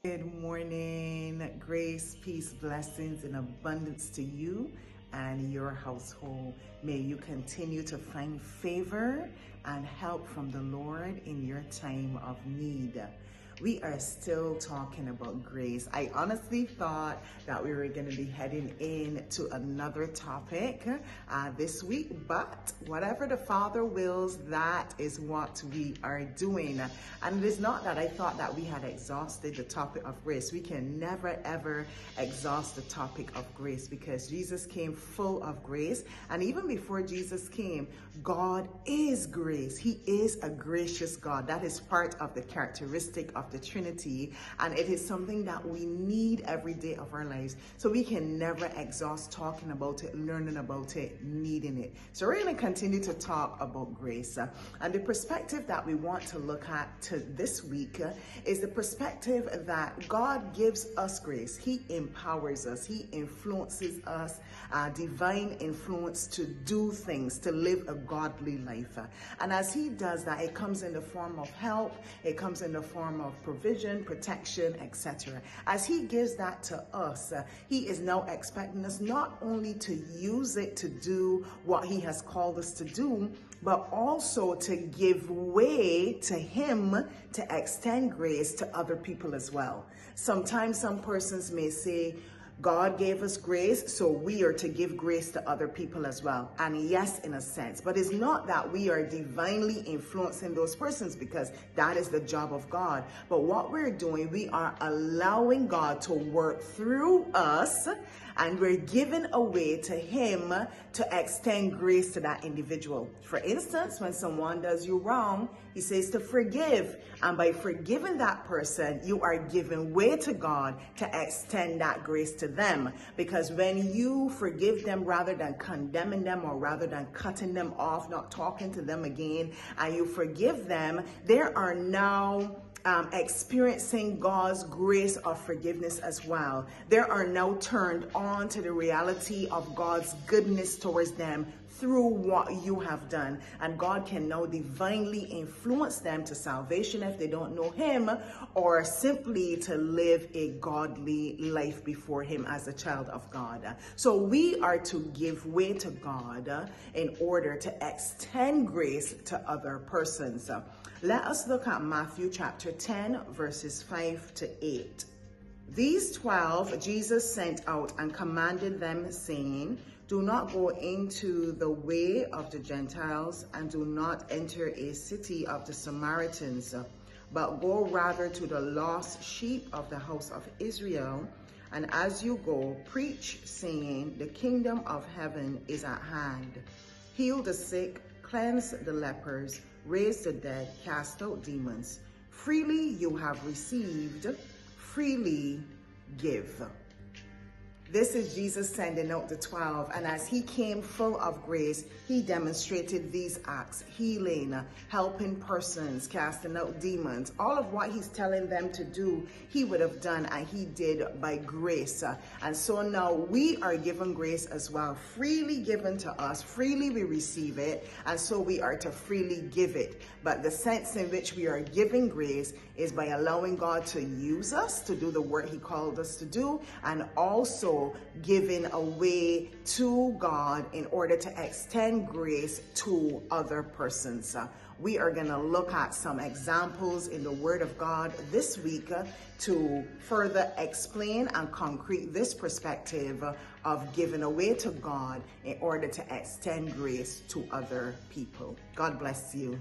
Good morning. Grace, peace, blessings in abundance to you and your household. May you continue to find favor and help from the Lord in your time of need. We are still talking about grace. I honestly thought that we were going to be heading into another topic this week, but whatever the Father wills, that is what we are doing. And it is not that I thought that we had exhausted the topic of grace. We can never ever exhaust the topic of grace because Jesus came full of grace. And even before Jesus came, God is grace. He is a gracious God. That is part of the characteristic of the Trinity, and it is something that we need every day of our lives. So we can never exhaust talking about it, learning about it, needing it. So we're going to continue to talk about grace. And the perspective that we want to look at this week is the perspective that God gives us grace. He empowers us. He influences us, divine influence to do things, to live a godly life. And as He does that, it comes in the form of help. It comes in the form of provision, protection, etc. As He gives that to us, He is now expecting us not only to use it to do what He has called us to do, but also to give way to Him to extend grace to other people as well. Sometimes some persons may say, God gave us grace, so we are to give grace to other people as well. And yes, in a sense, but it's not that we are divinely influencing those persons, because that is the job of God. But what we're doing, we are allowing God to work through us, and we're giving a way to Him to extend grace to that individual. For instance, when someone does you wrong, He says to forgive. And by forgiving that person, you are giving way to God to extend that grace to them. Because when you forgive them rather than condemning them, or rather than cutting them off, not talking to them again, and you forgive them, they are now experiencing God's grace of forgiveness as well. They are now turned on to the reality of God's goodness towards them through what you have done. And God can now divinely influence them to salvation if they don't know Him, or simply to live a godly life before Him as a child of God. So we are to give way to God in order to extend grace to other persons. Let us look at Matthew chapter 10, verses 5 to 8. These 12 Jesus sent out and commanded them, saying, do not go into the way of the Gentiles, and do not enter a city of the Samaritans, but go rather to the lost sheep of the house of Israel. And as you go, preach, saying, the kingdom of heaven is at hand. Heal the sick, cleanse the lepers, raise the dead, cast out demons. Freely you have received, freely give. This is Jesus sending out the 12, and as He came full of grace, He demonstrated these acts: healing, helping persons, casting out demons. All of what He's telling them to do, He would have done, and He did by grace. And so now we are given grace as well, freely given to us, freely we receive it, and so we are to freely give it. But the sense in which we are giving grace is by allowing God to use us to do the work He called us to do, and also giving a way to God in order to extend grace to other persons. We are going to look at some examples in the Word of God this week to further explain and concrete this perspective of giving away to God in order to extend grace to other people. God bless you.